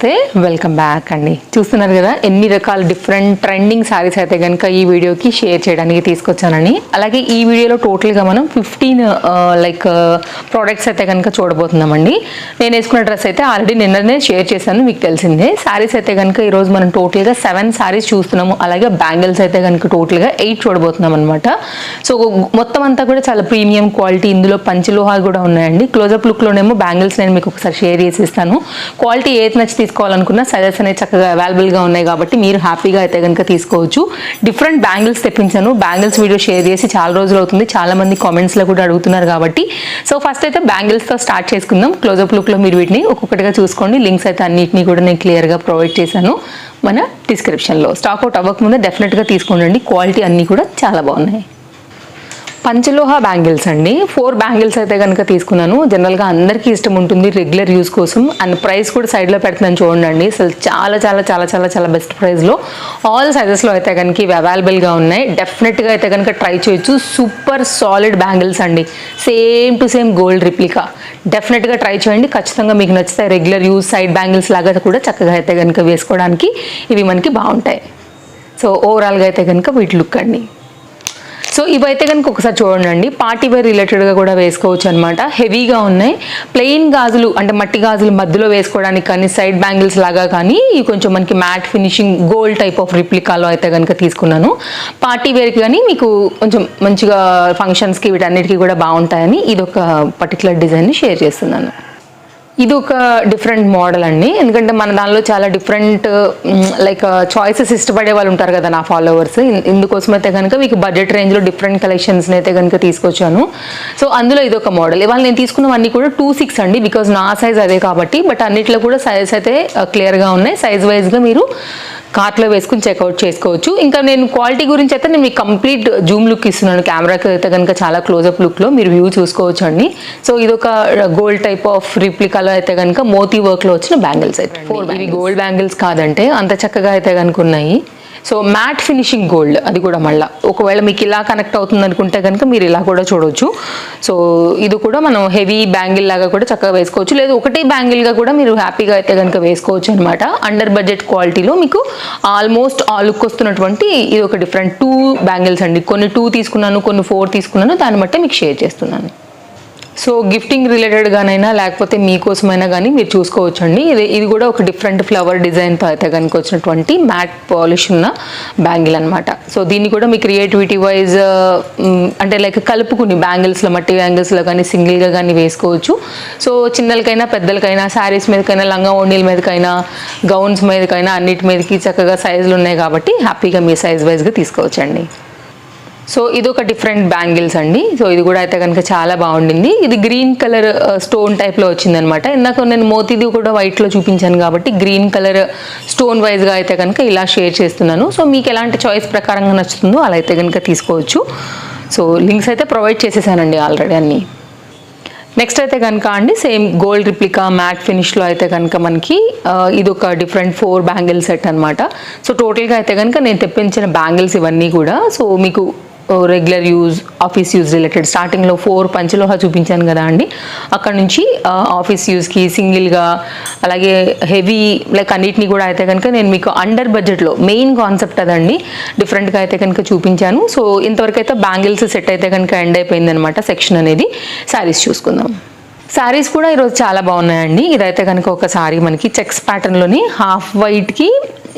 నమస్తే, welcome back అండి. చూస్తున్నారు కదా ఎన్ని రకాల డిఫరెంట్ ట్రెండింగ్ శారీస్ అయితే కనుక ఈ వీడియోకి షేర్ చేయడానికి తీసుకొచ్చానని. అలాగే ఈ వీడియోలో టోటల్గా మనం 15 ప్రోడక్ట్స్ అయితే కనుక చూడబోతున్నామండి. నేను వేసుకున్న డ్రెస్ అయితే ఆల్రెడీ నిన్ననే షేర్ చేశాను, మీకు తెలిసిందే. శారీస్ అయితే కనుక ఈరోజు మనం టోటల్గా 7 శారీస్ చూస్తున్నాము. అలాగే బ్యాంగిల్స్ అయితే కనుక టోటల్గా 8 చూడబోతున్నాం అనమాట. సో మొత్తం అంతా కూడా చాలా ప్రీమియం క్వాలిటీ. ఇందులో పంచలోహాలు కూడా ఉన్నాయండి. క్లోజప్ లుక్లోనేమో బ్యాంగిల్స్ నేను మీకు ఒకసారి షేర్ చేసి ఇస్తాను. క్వాలిటీ ఏది నచ్చి తీసుకోవాలనుకున్నా సైజెస్ అనేవి చక్కగా అవైలబుల్గా ఉన్నాయి కాబట్టి మీరు హ్యాపీగా అయితే కనుక తీసుకోవచ్చు. డిఫరెంట్ బ్యాంగిల్స్ తెప్పించాను. బ్యాంగిల్స్ వీడియో షేర్ చేసి చాలా రోజులు అవుతుంది, చాలా మంది కామెంట్స్లో కూడా అడుగుతున్నారు కాబట్టి. సో ఫస్ట్ అయితే బ్యాంగిల్స్తో స్టార్ట్ చేసుకుందాం. క్లోజప్ లుక్లో మీరు వీటిని ఒక్కొక్కటిగా చూసుకోండి. లింక్స్ అయితే అన్నిటినీ కూడా నేను క్లియర్గా ప్రొవైడ్ చేశాను మన డిస్క్రిప్షన్లో. స్టాక్ అవుట్ అవ్వకముందే డెఫినెట్గా తీసుకోండి. క్వాలిటీ అన్నీ కూడా చాలా బాగున్నాయి. పంచలోహ బ్యాంగిల్స్ అండి. 4 బ్యాంగిల్స్ అయితే కనుక తీసుకున్నాను. జనరల్గా అందరికీ ఇష్టం ఉంటుంది రెగ్యులర్ యూస్ కోసం. అండ్ ప్రైస్ కూడా సైడ్లో పెడుతున్నాను చూడండి. అసలు చాలా చాలా చాలా చాలా చాలా బెస్ట్ ప్రైస్లో ఆల్ సైజెస్లో అయితే కనుక ఇవి అవైలబుల్గా ఉన్నాయి. డెఫినెట్గా అయితే కనుక ట్రై చేయొచ్చు. సూపర్ సాలిడ్ బ్యాంగిల్స్ అండి, same to same gold replica. డెఫినెట్గా ట్రై చేయండి, ఖచ్చితంగా మీకు నచ్చుతాయి. రెగ్యులర్ యూస్ సైడ్ బ్యాంగిల్స్ లాగా కూడా చక్కగా అయితే కనుక వేసుకోవడానికి ఇవి మనకి బాగుంటాయి. సో ఓవరాల్గా అయితే కనుక వీటి లుక్ అండి. సో ఇవైతే కనుక ఒకసారి చూడండి, పార్టీ వేర్ రిలేటెడ్గా కూడా వేసుకోవచ్చు అనమాట. హెవీగా ఉన్నాయి. ప్లెయిన్ గాజులు అంటే మట్టి గాజులు మధ్యలో వేసుకోవడానికి కానీ, సైడ్ బ్యాంగిల్స్ లాగా కానీ, ఇవి కొంచెం మనకి matte finishing gold type of రిప్లికాలో అయితే కనుక తీసుకున్నాను. పార్టీ వేర్కి కానీ మీకు కొంచెం మంచిగా ఫంక్షన్స్కి వీటన్నిటికీ కూడా బాగుంటాయని ఇది ఒక పర్టికులర్ డిజైన్ని షేర్ చేస్తున్నాను. ఇది ఒక డిఫరెంట్ మోడల్ అండి. ఎందుకంటే మన దానిలో చాలా డిఫరెంట్ చాయిసెస్ ఇష్టపడే వాళ్ళు ఉంటారు కదా నా ఫాలోవర్స్. ఇందుకోసం అయితే కనుక మీకు బడ్జెట్ రేంజ్లో డిఫరెంట్ కలెక్షన్స్ని అయితే కనుక తీసుకొచ్చాను. సో అందులో ఇది ఒక మోడల్. ఇవాళ నేను తీసుకున్నవన్నీ కూడా 2-6 అండి, బికాజ్ నా సైజ్ అదే కాబట్టి. బట్ అన్నిట్లో కూడా సైజ్ అయితే క్లియర్గా ఉన్నాయి. సైజ్ వైజ్గా మీరు కార్ట్లో వేసుకుని చెక్అవుట్ చేసుకోవచ్చు. ఇంకా నేను క్వాలిటీ గురించి అయితే నేను మీకు కంప్లీట్ జూమ్ లుక్ ఇస్తున్నాను. కెమెరాకి అయితే కనుక చాలా క్లోజప్ లుక్లో మీరు వ్యూ చూసుకోవచ్చు అండి. సో ఇది ఒక గోల్డ్ టైప్ ఆఫ్ రిప్లికాలో అయితే కనుక మోతీ వర్క్లో వచ్చిన బ్యాంగిల్స్ అయితే. ఇవి గోల్డ్ బ్యాంగిల్స్ కాదంటే అంత చక్కగా అయితే కనుక ఉన్నాయి. సో మ్యాట్ ఫినిషింగ్ గోల్డ్, అది కూడా మళ్ళీ ఒకవేళ మీకు ఇలా కనెక్ట్ అవుతుంది అనుకుంటే కనుక మీరు ఇలా కూడా చూడవచ్చు. సో ఇది కూడా మనం హెవీ బ్యాంగిల్ లాగా కూడా చక్కగా వేసుకోవచ్చు, లేదు ఒకటే బ్యాంగిల్గా కూడా మీరు హ్యాపీగా అయితే కనుక వేసుకోవచ్చు అనమాట. అండర్ బడ్జెట్ క్వాలిటీలో మీకు ఆల్మోస్ట్ ఆ లుక్ వస్తున్నటువంటి ఇది ఒక డిఫరెంట్ 2 బ్యాంగిల్స్ అండి. కొన్ని 2 తీసుకున్నాను, కొన్ని 4 తీసుకున్నాను. దాన్ని బట్టి మీకు షేర్ చేస్తున్నాను. సో గిఫ్టింగ్ రిలేటెడ్గానైనా లేకపోతే మీకోసమైనా కానీ మీరు చూసుకోవచ్చు అండి. ఇది కూడా ఒక డిఫరెంట్ ఫ్లవర్ డిజైన్తో అయితే కనుక వచ్చినటువంటి మ్యాట్ పాలిష్ ఉన్న బ్యాంగిల్ అనమాట. సో దీన్ని కూడా మీ క్రియేటివిటీ వైజ్ అంటే కలుపుకుని బ్యాంగిల్స్లో మట్టి బ్యాంగిల్స్లో కానీ సింగిల్గా కానీ వేసుకోవచ్చు. సో చిన్నలకైనా పెద్దలకైనా, శారీస్ మీదకైనా, లంగా ఓణీల మీదకైనా, గౌన్స్ మీదకైనా అన్నిటి మీదకి చక్కగా సైజులు ఉన్నాయి కాబట్టి హ్యాపీగా మీ సైజ్ వైజ్గా తీసుకోవచ్చండి. సో ఇది ఒక డిఫరెంట్ బ్యాంగిల్స్ అండి. సో ఇది కూడా అయితే కనుక చాలా బాగుండింది. ఇది గ్రీన్ కలర్ స్టోన్ టైప్లో వచ్చిందనమాట. ఇందాక నేను మోతీది కూడా వైట్లో చూపించాను కాబట్టి గ్రీన్ కలర్ స్టోన్ వైజ్గా అయితే కనుక ఇలా షేర్ చేస్తున్నాను. సో మీకు ఎలాంటి చాయిస్ ప్రకారంగా నచ్చుతుందో అలా అయితే కనుక తీసుకోవచ్చు. సో లింక్స్ అయితే ప్రొవైడ్ చేసేసానండి ఆల్రెడీ అన్నీ. నెక్స్ట్ అయితే కనుక అండి సేమ్ గోల్డ్ రిప్లికా మ్యాట్ ఫినిష్లో అయితే కనుక మనకి ఇది ఒక డిఫరెంట్ 4 బ్యాంగిల్ సెట్ అనమాట. సో టోటల్గా అయితే కనుక నేను తెప్పించిన బ్యాంగిల్స్ ఇవన్నీ కూడా సో మీకు regular use, office use related. స్టార్టింగ్లో 4 పంచలోహ చూపించాను కదా అండి, అక్కడ నుంచి ఆఫీస్ యూజ్కి సింగిల్గా, అలాగే హెవీ అన్నిటినీ కూడా అయితే కనుక నేను మీకు అండర్ బడ్జెట్లో మెయిన్ కాన్సెప్ట్ అదండి డిఫరెంట్గా అయితే కనుక చూపించాను. సో ఇంతవరకు అయితే బ్యాంగిల్స్ సెట్ అయితే కనుక ఎండ్ అయిపోయింది అనమాట సెక్షన్ అనేది. శారీస్ చూసుకుందాం. శారీస్ కూడా ఈరోజు చాలా బాగున్నాయండి. ఇదైతే కనుక ఒక శారీ మనకి చెక్స్ ప్యాటర్న్లోని హాఫ్ వైట్కి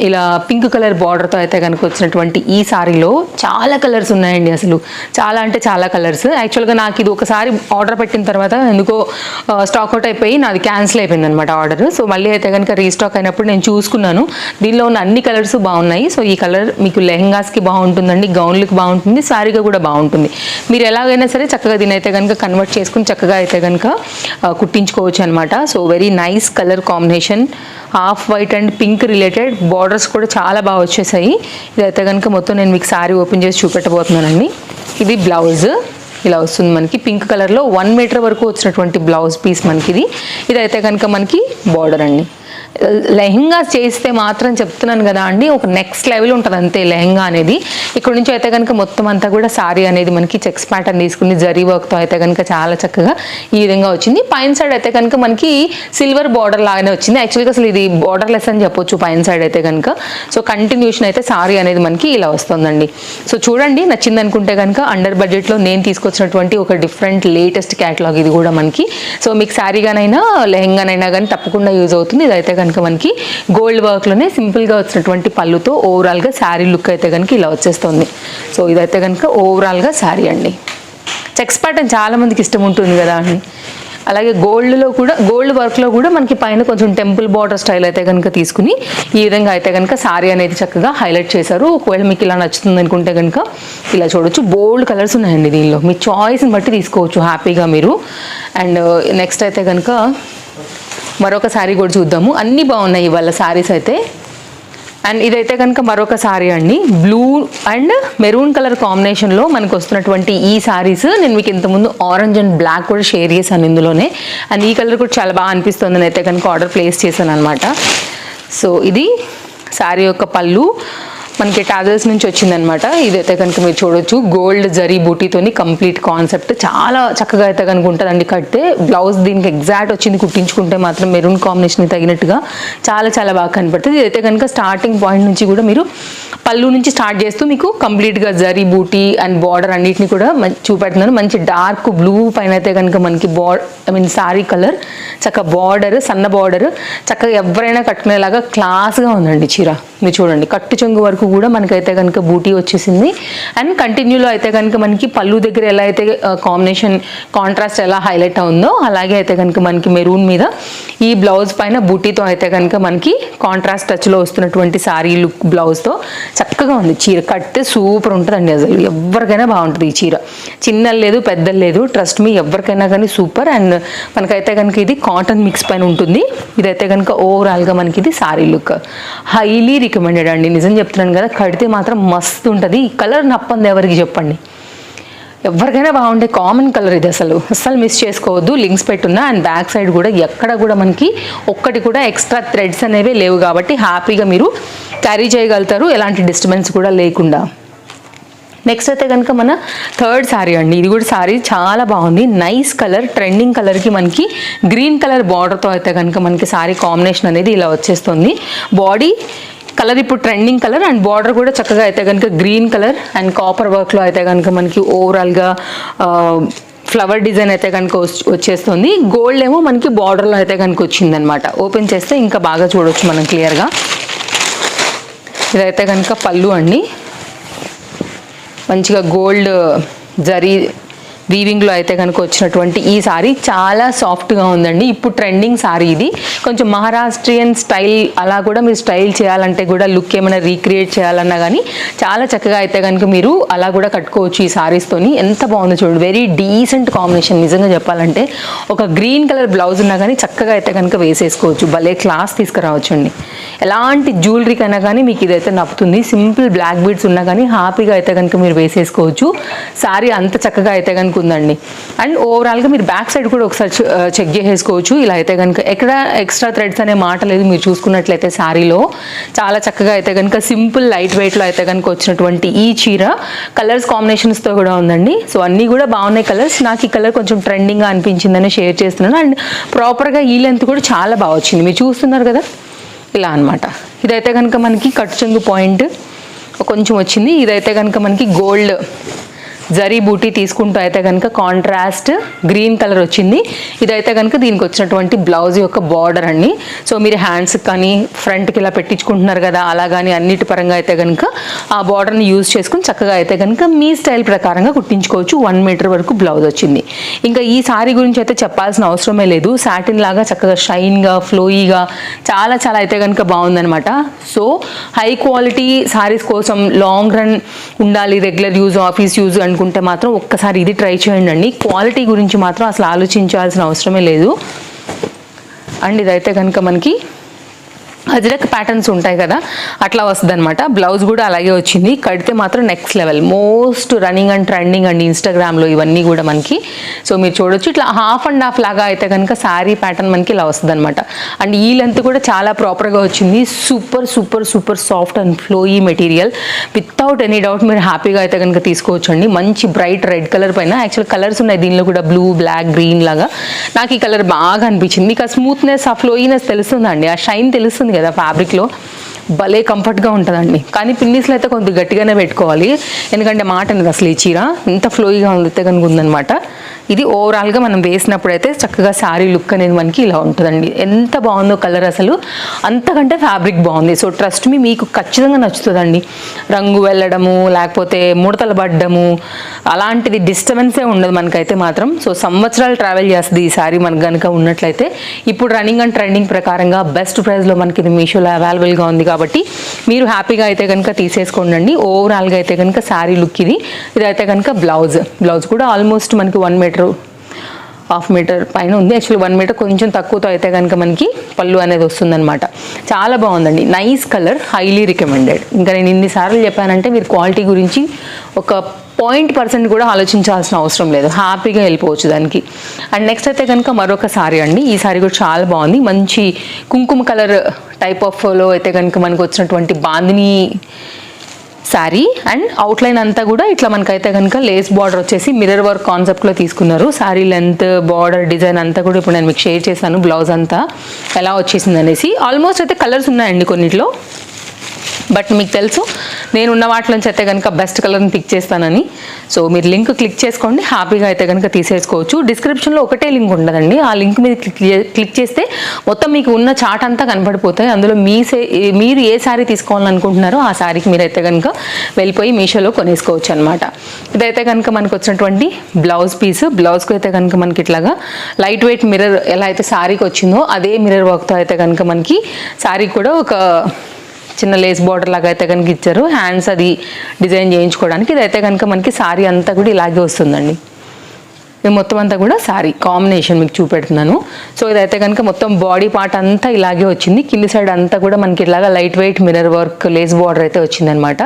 ఇలా పింక్ కలర్ బార్డర్తో అయితే కనుక వచ్చినటువంటి ఈ శారీలో చాలా కలర్స్ ఉన్నాయండి. అసలు చాలా అంటే చాలా కలర్స్. యాక్చువల్గా నాకు ఇది ఒకసారి ఆర్డర్ పెట్టిన తర్వాత ఎందుకో స్టాక్ అవుట్ అయిపోయి నాది క్యాన్సిల్ అయిపోయింది అనమాట ఆర్డర్. సో మళ్ళీ అయితే కనుక రీస్టాక్ అయినప్పుడు నేను చూసుకున్నాను, దీనిలో ఉన్న అన్ని కలర్స్ బాగున్నాయి. సో ఈ కలర్ మీకు లెహంగాస్కి బాగుంటుందండి, గౌన్లకి బాగుంటుంది, శారీగా కూడా బాగుంటుంది. మీరు ఎలాగైనా సరే చక్కగా దీని అయితే కనుక కన్వర్ట్ చేసుకుని చక్కగా అయితే కనుక కుట్టించుకోవచ్చు అనమాట. So very nice colour combination, half white and pink related. Borders కూడా చాలా బాగా వచ్చేసాయి. ఇదైతే కనుక మొత్తం నేను మీకు శారీ ఓపెన్ చేసి చూపెట్టబోతున్నానండి. ఇది బ్లౌజ్ ఇలా వస్తుంది మనకి పింక్ కలర్లో 1 మీటర్ వరకు వచ్చినటువంటి బ్లౌజ్ పీస్ మనకి ఇది. ఇదైతే కనుక మనకి బార్డర్ అండి. లెహంగా చేస్తే మాత్రం చెప్తున్నాను కదా అండి, ఒక నెక్స్ట్ లెవెల్ ఉంటుంది అంతే లెహంగా అనేది. ఇక్కడ నుంచి అయితే కనుక మొత్తం అంతా కూడా సారీ అనేది మనకి చెక్స్ ప్యాటర్న్ తీసుకుని జరీ వర్క్తో అయితే కనుక చాలా చక్కగా ఈ విధంగా వచ్చింది. పైన సైడ్ అయితే కనుక మనకి సిల్వర్ బార్డర్ లాగానే వచ్చింది. యాక్చువల్గా అసలు ఇది బార్డర్ లెస్ అని చెప్పొచ్చు పైన సైడ్ అయితే కనుక. సో కంటిన్యూషన్ అయితే సారీ అనేది మనకి ఇలా వస్తుందండి. సో చూడండి, నచ్చింది అనుకుంటే కనుక అండర్ బడ్జెట్లో నేను తీసుకొచ్చినటువంటి ఒక డిఫరెంట్ లేటెస్ట్ క్యాటలాగ్ ఇది కూడా మనకి. సో మీకు శారీగానైనా లెహంగానైనా కానీ తప్పకుండా యూజ్ అవుతుంది. ఇదైతే కనుక మనకి గోల్డ్ వర్క్లోనే సింపుల్గా వచ్చినటువంటి పళ్ళుతో ఓవరాల్గా శారీ లుక్ అయితే కనుక ఇలా వచ్చేస్తుంది. సో ఇదైతే కనుక ఓవరాల్గా శారీ అండి. చెక్స్ ప్యాటర్న్ చాలా మందికి ఇష్టం ఉంటుంది కదా అండి. అలాగే గోల్డ్లో కూడా, గోల్డ్ వర్క్లో కూడా మనకి పైన కొంచెం టెంపుల్ బార్డర్ స్టైల్ అయితే కనుక తీసుకుని ఈ విధంగా అయితే కనుక శారీ అనేది చక్కగా హైలైట్ చేశారు. ఒకవేళ మీకు ఇలా నచ్చుతుంది అనుకుంటే కనుక ఇలా చూడొచ్చు. బోల్డ్ కలర్స్ ఉన్నాయండి దీనిలో, మీ చాయిస్ని బట్టి తీసుకోవచ్చు హ్యాపీగా మీరు. అండ్ నెక్స్ట్ అయితే కనుక మరొక శారీ కూడా చూద్దాము. అన్నీ బాగున్నాయి ఇవాళ శారీస్ అయితే. అండ్ ఇదైతే కనుక మరొక శారీ అండి, బ్లూ అండ్ మెరూన్ కలర్ కాంబినేషన్లో మనకు వస్తున్నటువంటి ఈ శారీస్ నేను మీకు ఇంతకుముందు ఆరెంజ్ అండ్ బ్లాక్ కూడా షేర్ చేశాను ఇందులోనే. అండ్ ఈ కలర్ కూడా చాలా బాగా అనిపిస్తుంది, అయితే కనుక ఆర్డర్ ప్లేస్ చేశాను అనమాట. సో ఇది శారీ యొక్క పళ్ళు మనకి టాజల్స్ నుంచి వచ్చిందనమాట. ఇదైతే కనుక మీరు చూడొచ్చు, గోల్డ్ జరీ బూటీతోని కంప్లీట్ కాన్సెప్ట్ చాలా చక్కగా అయితే కనుక ఉంటుందండి కడితే. బ్లౌజ్ దీనికి ఎగ్జాక్ట్ వచ్చింది, కుట్టించుకుంటే మాత్రం మెరూన్ కాంబినేషన్కి తగినట్టుగా చాలా చాలా బాగా కనపడుతుంది. ఇదైతే కనుక స్టార్టింగ్ పాయింట్ నుంచి కూడా మీరు పళ్ళు నుంచి స్టార్ట్ చేస్తూ మీకు కంప్లీట్గా జరీ బూటీ అండ్ బార్డర్ అన్నిటిని కూడా చూపెడుతున్నాను. మంచి డార్క్ బ్లూ పైన అయితే కనుక మనకి శారీ కలర్ చక్కగా బార్డర్, సన్న బార్డర్ చక్కగా ఎవరైనా కట్టుకునేలాగా క్లాస్గా ఉందండి చీర. మీరు చూడండి, కట్టు చెంగు వరకు కూడా మనకైతే కనుక బూటీ వచ్చేసింది. అండ్ కంటిన్యూలో అయితే కనుక మనకి పళ్ళు దగ్గర ఎలా అయితే కాంబినేషన్ కాంట్రాస్ట్ ఎలా హైలైట్ అవుందో అలాగే అయితే కనుక మనకి మెరూన్ మీద ఈ బ్లౌజ్ పైన బూటీతో అయితే కనుక మనకి కాంట్రాస్ట్ టచ్లో వస్తున్నటువంటి శారీ లుక్ బ్లౌజ్తో చక్కగా ఉంది. చీర కడితే సూపర్ ఉంటుందండి, అసలు ఎవరికైనా బాగుంటుంది ఈ చీర. చిన్న లేదు పెద్ద లేదు, ట్రస్ట్ మీ, ఎవరికైనా కానీ సూపర్. అండ్ మనకైతే కనుక ఇది కాటన్ మిక్స్ పైన ఉంటుంది. ఇదైతే కనుక ఓవరాల్గా మనకి ఇది శారీ లుక్ హైలీ రికమెండెడ్ అండి. నిజం చెప్తున్నాను కదా, కడితే మాత్రం మస్తు ఉంటుంది. ఈ కలర్ నప్పంది ఎవరికి చెప్పండి, ఎవరికైనా బాగుండే కామన్ కలర్ ఇది, అస్సలు మిస్ చేసుకోవద్దు. లింక్స్ పెట్టున్నా. అండ్ బ్యాక్ సైడ్ కూడా ఎక్కడ కూడా మనకి ఒక్కటి కూడా ఎక్స్ట్రా థ్రెడ్స్ అనేవి లేవు కాబట్టి హ్యాపీగా మీరు క్యారీ చేయగలుగుతారు ఎలాంటి డిస్టర్బెన్స్ కూడా లేకుండా. నెక్స్ట్ అయితే కనుక మన థర్డ్ శారీ అండి. ఇది కూడా శారీ చాలా బాగుంది, నైస్ కలర్, ట్రెండింగ్ కలర్కి మనకి గ్రీన్ కలర్ బార్డర్తో అయితే కనుక మనకి శారీ కాంబినేషన్ అనేది ఇలా వచ్చేస్తుంది. బాడీ కలర్ ఇప్పుడు ట్రెండింగ్ కలర్ అండ్ బార్డర్ కూడా చక్కగా అయితే కనుక గ్రీన్ కలర్ అండ్ కాపర్ వర్క్లో అయితే కనుక మనకి ఓవరాల్గా ఫ్లవర్ డిజైన్ అయితే కనుక వచ్చేస్తుంది. గోల్డ్ ఏమో మనకి బార్డర్లో అయితే కనుక వచ్చిందనమాట. ఓపెన్ చేస్తే ఇంకా బాగా చూడవచ్చు మనం క్లియర్గా. ఇదైతే కనుక పళ్ళు అండి, మంచిగా గోల్డ్ జరీ వీవింగ్లో అయితే కనుక వచ్చినటువంటి ఈ సారీ చాలా సాఫ్ట్గా ఉందండి. ఇప్పుడు ట్రెండింగ్ సారీ ఇది. కొంచెం మహారాష్ట్రియన్ స్టైల్ అలా కూడా మీరు స్టైల్ చేయాలంటే కూడా, లుక్ ఏమైనా రీక్రియేట్ చేయాలన్నా కానీ చాలా చక్కగా అయితే కనుక మీరు అలా కూడా కట్టుకోవచ్చు ఈ సారీస్తోని. ఎంత బాగుందో చూడండి, వెరీ డీసెంట్ కాంబినేషన్. నిజంగా చెప్పాలంటే ఒక గ్రీన్ కలర్ బ్లౌజ్ ఉన్నా కానీ చక్కగా అయితే కనుక వేసేసుకోవచ్చు, భలే క్లాస్ తీసుకురావచ్చు అండి. ఎలాంటి జ్యువెలరీకైనా కానీ మీకు ఇదైతే నప్పుతుంది. సింపుల్ బ్లాక్ బీడ్స్ ఉన్నా కానీ హ్యాపీగా అయితే కనుక మీరు వేసేసుకోవచ్చు. సారీ అంత చక్కగా అయితే కనుక ఉందండి. అండ్ ఓవరాల్గా మీరు బ్యాక్ సైడ్ కూడా ఒకసారి చెక్ చేసేసుకోవచ్చు. ఇలా అయితే కనుక ఎక్కడ ఎక్స్ట్రా థ్రెడ్స్ అనే మాట లేదు. మీరు చూసుకున్నట్లయితే శారీలో చాలా చక్కగా అయితే కనుక సింపుల్ లైట్ వెయిట్లో అయితే కనుక వచ్చినటువంటి ఈ చీర కలర్స్ కాంబినేషన్స్తో కూడా ఉందండి. సో అన్నీ కూడా బాగున్నాయి కలర్స్. నాకు ఈ కలర్ కొంచెం ట్రెండింగ్గా అనిపించిందని షేర్ చేస్తున్నాను. అండ్ ప్రాపర్గా ఈ లెంత్ కూడా చాలా బాగా వచ్చింది, మీరు చూస్తున్నారు కదా ఇలా అనమాట. ఇదైతే కనుక మనకి కట్టు చెంగు పాయింట్ కొంచెం వచ్చింది. ఇదైతే కనుక మనకి గోల్డ్ జరీ బూటీ తీసుకుంటూ అయితే కనుక కాంట్రాస్ట్ గ్రీన్ కలర్ వచ్చింది. ఇదైతే కనుక దీనికి వచ్చినటువంటి బ్లౌజ్ యొక్క బార్డర్ అండి. సో మీరు హ్యాండ్స్ కానీ ఫ్రంట్కి ఇలా పెట్టించుకుంటున్నారు కదా, అలా కానీ అన్నిటి పరంగా అయితే కనుక ఆ బార్డర్ని యూజ్ చేసుకుని చక్కగా అయితే కనుక మీ స్టైల్ ప్రకారంగా కుట్టించుకోవచ్చు. 1 మీటర్ వరకు బ్లౌజ్ వచ్చింది. ఇంకా ఈ సారీ గురించి అయితే చెప్పాల్సిన అవసరమే లేదు. సాటిన్ లాగా చక్కగా షైన్గా ఫ్లోయీగా చాలా చాలా అయితే కనుక బాగుందనమాట. సో హై క్వాలిటీ సారీస్ కోసం లాంగ్ రన్ ఉండాలి, రెగ్యులర్ యూజ్, ఆఫీస్ యూజ్ అనుకుంటే మాత్రం ఒక్కసారి ఇది ట్రై చేయండి అండి. క్వాలిటీ గురించి మాత్రం అసలు ఆలోచించాల్సిన అవసరమే లేదు. అండ్ ఇదైతే కనుక మనకి అజ్రక్ ప్యాటర్న్స్ ఉంటాయి కదా, అట్లా వస్తుంది అనమాట. బ్లౌజ్ కూడా అలాగే వచ్చింది. కడితే మాత్రం next level, most running and trending and ఇన్స్టాగ్రామ్లో ఇవన్నీ కూడా మనకి. సో మీరు చూడొచ్చు, ఇట్లా హాఫ్ అండ్ హాఫ్ లాగా అయితే కనుక శారీ ప్యాటర్న్ మనకి ఇలా వస్తుంది అనమాట. అండ్ ఈ లెంత్ కూడా చాలా ప్రాపర్గా వచ్చింది. Super super super soft and flowy material. Without any doubt మీరు హ్యాపీగా అయితే కనుక తీసుకోవచ్చు అండి. మంచి బ్రైట్ రెడ్ కలర్ పైన, యాక్చువల్ కలర్స్ ఉన్నాయి దీనిలో కూడా, బ్లూ, బ్లాక్, గ్రీన్ లాగా. నాకు ఈ కలర్ బాగా అనిపించింది. మీకు ఆ స్మూత్నెస్, ఆ ఫ్లోయీనెస్ తెలుస్తుందండి, ఆ షైన్ తెలుస్తుంది కదా ఫ్యాబ్రిక్లో. భలే కంఫర్ట్గా ఉంటుందండి. కానీ పిన్నిస్లో అయితే కొంచెం గట్టిగానే పెట్టుకోవాలి, ఎందుకంటే మాట అనేది అసలు ఈ చీర ఇంత ఫ్లోయిగా అయితే కనుక ఉందనమాట. ఇది ఓవరాల్గా మనం వేసినప్పుడు అయితే చక్కగా శారీ లుక్ అనేది మనకి ఇలా ఉంటుందండి. ఎంత బాగుందో కలర్, అసలు అంతకంటే ఫ్యాబ్రిక్ బాగుంది. సో ట్రస్ట్ మీ, మీకు ఖచ్చితంగా నచ్చుతుందండి. రంగు వెళ్ళడము లేకపోతే ముడతలు పడ్డము అలాంటిది డిస్టర్బెన్సే ఉండదు మనకైతే మాత్రం. సో సంవత్సరాలు ట్రావెల్ చేస్తుంది ఈ శారీ మనకు కనుక ఉన్నట్లయితే. ఇప్పుడు రన్నింగ్ అండ్ ట్రెండింగ్ ప్రకారంగా బెస్ట్ ప్రైస్లో మనకి ఇది మీషోలో అవైలబుల్గా ఉంది కాబట్టి మీరు హ్యాపీగా అయితే కనుక తీసేసుకోండి. ఓవరాల్గా అయితే కనుక శారీ లుక్ ఇది. ఇదైతే కనుక బ్లౌజ్ కూడా ఆల్మోస్ట్ మనకి 1 మీటర్, హాఫ్ మీటర్ పైన ఉంది. యాక్చువల్లీ 1 మీటర్ కొంచెం తక్కువతో అయితే కనుక మనకి పళ్ళు అనేది వస్తుందన్నమాట. చాలా బాగుందండి, నైస్ కలర్, హైలీ రికమెండెడ్. ఇంకా నేను ఇన్నిసార్లు చెప్పానంటే మీరు క్వాలిటీ గురించి ఒక 0% కూడా ఆలోచించాల్సిన అవసరం లేదు, హ్యాపీగా వెళ్ళిపోవచ్చు దానికి. అండ్ నెక్స్ట్ అయితే కనుక మరొక సారీ అండి. ఈ సారీ కూడా చాలా బాగుంది. మంచి కుంకుమ కలర్ టైప్ ఆఫ్లో అయితే కనుక మనకు వచ్చినటువంటి బాందిని శారీ. అండ్ అవుట్లైన్ అంతా కూడా ఇట్లా మనకైతే కనుక లేస్ బార్డర్ వచ్చేసి మిర్రర్ వర్క్ కాన్సెప్ట్లో తీసుకున్నారు. శారీ లెంత్, బార్డర్ డిజైన్ అంతా కూడా ఇప్పుడు నేను మీకు షేర్ చేశాను. బ్లౌజ్ అంతా ఎలా వచ్చేసింది అనేసి. ఆల్మోస్ట్ అయితే కలర్స్ ఉన్నాయండి కొన్నిట్లో, బట్ మీకు తెలుసు నేను ఉన్న వాటిలోంచి అయితే కనుక బెస్ట్ కలర్ని పిక్ చేస్తానని. సో మీరు లింక్ క్లిక్ చేసుకోండి, హ్యాపీగా అయితే కనుక తీసేసుకోవచ్చు. డిస్క్రిప్షన్లో ఒకటే లింక్ ఉండదండి, ఆ లింక్ మీద క్లిక్ చేస్తే మొత్తం మీకు ఉన్న చార్ట్ అంతా కనపడిపోతాయి. అందులో మీరు ఏ శారీ తీసుకోవాలనుకుంటున్నారో ఆ శారీకి మీరైతే కనుక వెళ్ళిపోయి మీషోలో కొనేసుకోవచ్చు అనమాట. ఇదైతే కనుక మనకు వచ్చినటువంటి బ్లౌజ్ పీస్. బ్లౌజ్కి అయితే కనుక మనకి ఇట్లాగా లైట్ వెయిట్ మిర్రర్ ఎలా అయితే శారీకి వచ్చిందో అదే మిర్రర్ వర్క్తో అయితే కనుక మనకి శారీ కూడా ఒక చిన్న లేస్ బార్డర్ లాగా అయితే కనుక ఇచ్చారు. హ్యాండ్స్ అది డిజైన్ చేయించుకోవడానికి. ఇదైతే కనుక మనకి శారీ అంతా కూడా ఇలాగే వస్తుందండి. ఇది మొత్తం అంతా కూడా శారీ కాంబినేషన్ మీకు చూపెడుతున్నాను. సో ఇదైతే కనుక మొత్తం బాడీ పార్ట్ అంతా ఇలాగే వచ్చింది. కింది సైడ్ అంతా కూడా మనకి ఇలాగా light weight mirror work lace border అయితే వచ్చిందనమాట.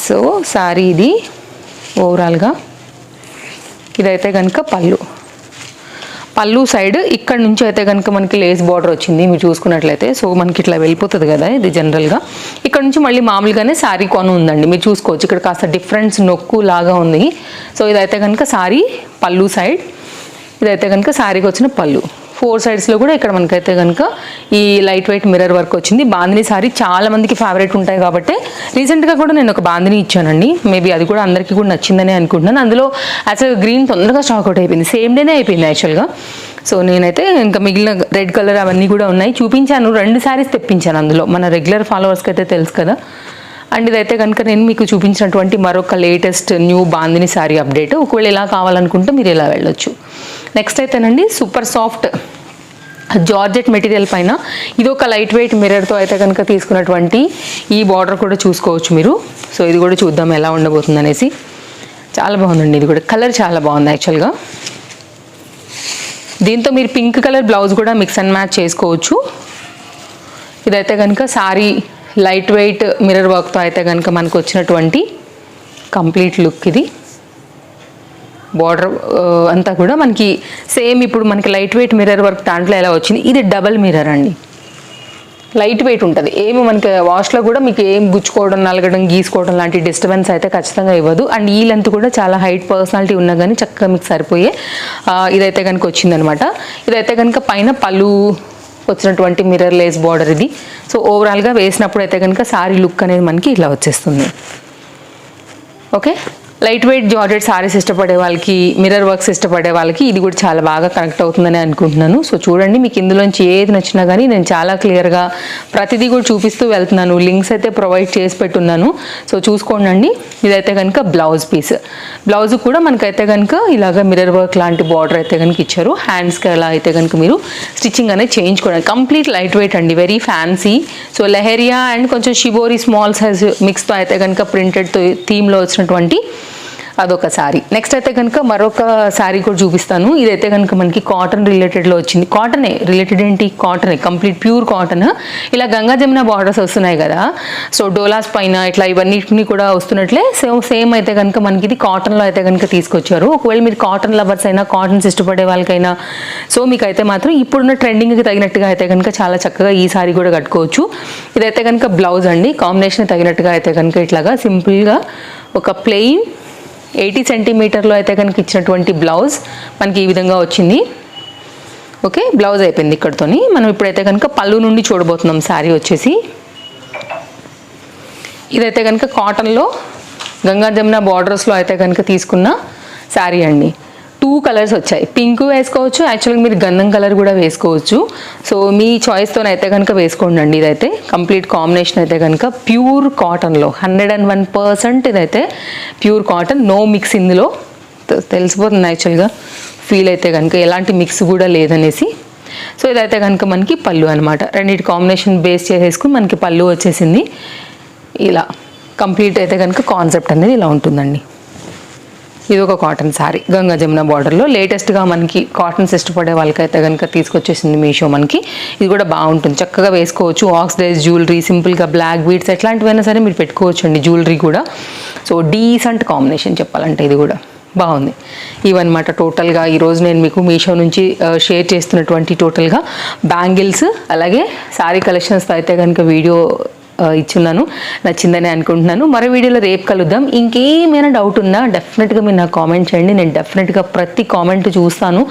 సో శారీ ఇది ఓవరాల్గా. ఇదైతే కనుక పళ్ళు సైడ్ ఇక్కడ నుంచి అయితే కనుక మనకి లేస్ బార్డర్ వచ్చింది మీరు చూసుకున్నట్లయితే. సో మనకి ఇట్లా వెళ్ళిపోతుంది కదా ఇది జనరల్గా. ఇక్కడ నుంచి మళ్ళీ మామూలుగానే శారీ కొను ఉందండి, మీరు చూసుకోవచ్చు. ఇక్కడ కాస్త డిఫరెన్స్ నొక్కు లాగా ఉంది. సో ఇదైతే కనుక శారీ పళ్ళు సైడ్, ఇదైతే కనుక శారీకి వచ్చిన పళ్ళు. 4 సైడ్స్లో కూడా ఇక్కడ మనకైతే కనుక ఈ లైట్ వెయిట్ మిర్రర్ వర్క్ వచ్చింది. బాందిని శారీ చాలా మందికి ఫేవరెట్ ఉంటాయి కాబట్టి రీసెంట్గా కూడా నేను ఒక బాందిని ఇచ్చానండి. మేబీ అది కూడా అందరికీ కూడా నచ్చిందని అనుకుంటున్నాను. అందులో యాక్చువల్గా గ్రీన్ తొందరగా స్టాక్ అవుట్ అయిపోయింది, సేమ్ డేనే అయిపోయింది యాక్చువల్గా. సో నేనైతే ఇంకా మిగిలిన రెడ్ కలర్ అవన్నీ కూడా ఉన్నాయి, చూపించాను. 2 శారీస్ తెప్పించాను అందులో, మన రెగ్యులర్ ఫాలోవర్స్కి అయితే తెలుసు కదా. అండ్ ఇదైతే కనుక నేను మీకు చూపించినటువంటి మరొక latest new bandhani sari update. ఒకవేళ ఇలా కావాలనుకుంటే మీరు ఇలా వెళ్ళొచ్చు. నెక్స్ట్ అయితేనండి సూపర్ సాఫ్ట్ జార్జెట్ మెటీరియల్ పైన ఇది ఒక లైట్ వెయిట్ మిర్రర్తో అయితే కనుక తీసుకున్నటువంటి ఈ బార్డర్ కూడా చూసుకోవచ్చు మీరు. సో ఇది కూడా చూద్దాం ఎలా ఉండబోతుంది అనేసి. చాలా బాగుందండి, ఇది కూడా కలర్ చాలా బాగుంది యాక్చువల్గా. దీంతో మీరు పింక్ కలర్ బ్లౌజ్ కూడా మిక్స్ అండ్ మ్యాచ్ చేసుకోవచ్చు. ఇదైతే కనుక శారీ లైట్ వెయిట్ మిర్రర్ వర్క్తో అయితే కనుక మనకు వచ్చినటువంటి కంప్లీట్ లుక్ ఇది. బార్డర్ అంతా కూడా మనకి సేమ్ ఇప్పుడు మనకి లైట్ వెయిట్ మిర్రర్ వర్క్ దాంట్లో ఎలా వచ్చింది, ఇది డబల్ మిర్రర్ అండి. లైట్ వెయిట్ ఉంటుంది, ఏమి మనకి వాష్లో కూడా మీకు ఏం గుచ్చుకోవడం, నలగడం, గీసుకోవడం లాంటి డిస్టర్బెన్స్ అయితే ఖచ్చితంగా ఇవ్వదు. అండ్ ఈ లెంత్ కూడా చాలా హైట్ పర్సనాలిటీ ఉన్నా కానీ చక్కగా మీకు సరిపోయే ఇదైతే కనుక వచ్చిందనమాట. ఇదైతే కనుక పైన పళ్ళు వచ్చినటువంటి మిర్రర్ లేస్ బార్డర్ ఇది. సో ఓవరాల్గా వేసినప్పుడు అయితే కనుక శారీ లుక్ అనేది మనకి ఇలా వచ్చేస్తుంది. Okay, light weight georgette saris ఇష్టపడే వాళ్ళకి, మిర్రర్ వర్క్స్ ఇష్టపడే వాళ్ళకి ఇది కూడా చాలా బాగా కనెక్ట్ అవుతుందని అనుకుంటున్నాను. సో చూడండి, మీకు ఇందులోంచి ఏది నచ్చినా కానీ నేను చాలా క్లియర్గా ప్రతిదీ కూడా చూపిస్తూ వెళ్తున్నాను. లింక్స్ అయితే ప్రొవైడ్ చేసి పెట్టున్నాను, సో చూసుకోండి. ఇదైతే కనుక బ్లౌజ్ పీస్. బ్లౌజ్ కూడా మనకైతే కనుక ఇలాగ మిర్రర్ వర్క్ లాంటి బార్డర్ అయితే కనుక ఇచ్చారు. హ్యాండ్స్కి అలా అయితే కనుక మీరు స్టిచ్చింగ్ అనేది చేయించుకోండి. కంప్లీట్ లైట్ వెయిట్ అండి, very fancy. So leheriya and కొంచెం షిబోరి స్మాల్ సైజ్ మిక్స్తో అయితే కనుక ప్రింటెడ్ థీమ్లో వచ్చినటువంటి అదొక శారీ. నెక్స్ట్ అయితే కనుక మరొక శారీ కూడా చూపిస్తాను. ఇదైతే కనుక మనకి కాటన్ రిలేటెడ్లో వచ్చింది. కాటనే రిలేటెడ్ ఏంటి, కాటనే, కంప్లీట్ ప్యూర్ కాటన్. ఇలా గంగా జమున బార్డర్స్ వస్తున్నాయి కదా, సో డోలాస్ పైన ఇట్లా ఇవన్నిటిని కూడా వస్తున్నట్లే సేమ్ అయితే కనుక మనకి ఇది కాటన్లో అయితే కనుక తీసుకొచ్చారు. ఒకవేళ మీరు కాటన్ లవర్స్ అయినా, కాటన్స్ ఇష్టపడే వాళ్ళకైనా, సో మీకు అయితే మాత్రం ఇప్పుడున్న ట్రెండింగ్కి తగినట్టుగా అయితే కనుక చాలా చక్కగా ఈ శారీ కూడా కట్టుకోవచ్చు. ఇదైతే కనుక బ్లౌజ్ అండి, కాంబినేషన్ తగినట్టుగా అయితే కనుక ఇట్లాగా సింపుల్గా ఒక ప్లెయిన్ 80 సెంటీమీటర్లో అయితే కనుక ఇచ్చినటువంటి బ్లౌజ్ మనకి ఈ విధంగా వచ్చింది. ఓకే, బ్లౌజ్ అయిపోయింది ఇక్కడతోని. మనం ఇప్పుడైతే కనుక పళ్ళు నుండి చూడబోతున్నాం. శారీ వచ్చేసి ఇదైతే కనుక కాటన్లో గంగా జమున బార్డర్స్లో అయితే కనుక తీసుకున్న శారీ అండి. 2 కలర్స్ వచ్చాయి. పింక్ వేసుకోవచ్చు, యాక్చువల్గా మీరు గంధం కలర్ కూడా వేసుకోవచ్చు. సో మీ చాయిస్తో అయితే కనుక వేసుకోండి అండి. ఇదైతే కంప్లీట్ కాంబినేషన్ అయితే కనుక ప్యూర్ కాటన్లో 101% ఇదైతే ప్యూర్ కాటన్, నో మిక్స్. ఇందులో తెలిసిపోతుంది యాక్చువల్గా ఫీల్ అయితే కనుక ఎలాంటి మిక్స్ కూడా లేదనేసి. సో ఇదైతే కనుక మనకి పళ్ళు అనమాట. రెండింటి కాంబినేషన్ బేస్ చేసేసుకుని మనకి పళ్ళు వచ్చేసింది. ఇలా కంప్లీట్ అయితే కనుక కాన్సెప్ట్ అనేది ఇలా ఉంటుందండి. ఇది ఒక కాటన్ శారీ గంగా జమున బార్డర్లో. లేటెస్ట్గా మనకి కాటన్స్ ఇష్టపడే వాళ్ళకైతే కనుక తీసుకొచ్చేసింది మీషో మనకి. ఇది కూడా బాగుంటుంది, చక్కగా వేసుకోవచ్చు. ఆక్సిడైజ్ జ్యువెలరీ, సింపుల్గా బ్లాక్ బీడ్స్ ఎట్లాంటివైనా సరే మీరు పెట్టుకోవచ్చు అండి జ్యువెలరీ కూడా. సో డీసెంట్ కాంబినేషన్ చెప్పాలంటే ఇది కూడా బాగుంది. ఇవన్నమాట టోటల్గా ఈరోజు నేను మీకు మీషో నుంచి షేర్ చేస్తున్నటువంటి టోటల్గా బ్యాంగిల్స్ అలాగే శారీ కలెక్షన్స్తో అయితే కనుక వీడియో ఇచ్చున్నాను. నచ్చిందని అనుకుంటున్నాను. మరో వీడియోలో రేపు కలుద్దాం. ఇంకేమైనా డౌట్ ఉన్నా డెఫినెట్గా మీరు నాకు కామెంట్ చేయండి. నేను డెఫినెట్గా ప్రతి కామెంట్ చూస్తాను.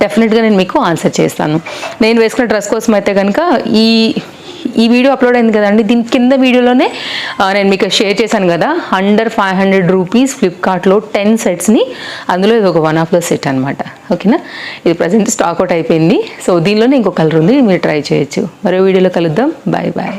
డెఫినెట్గా నేను మీకు ఆన్సర్ చేస్తాను. నేను వేసుకున్న డ్రెస్ కోసం అయితే కనుక ఈ వీడియో అప్లోడ్ అయింది కదండి, దీని కింద వీడియోలోనే నేను మీకు షేర్ చేశాను కదా, అండర్ 500 రూపీస్ ఫ్లిప్కార్ట్లో 10 సెట్స్ని. అందులో ఇది ఒక 1 ఆఫ్ ద సెట్ అనమాట. ఓకేనా, ఇది ప్రజెంట్ స్టాక్ అవుట్ అయిపోయింది. సో దీనిలోనే ఇంకో కలర్ ఉంది, మీరు ట్రై చేయొచ్చు. మరో వీడియోలో కలుద్దాం. Bye bye.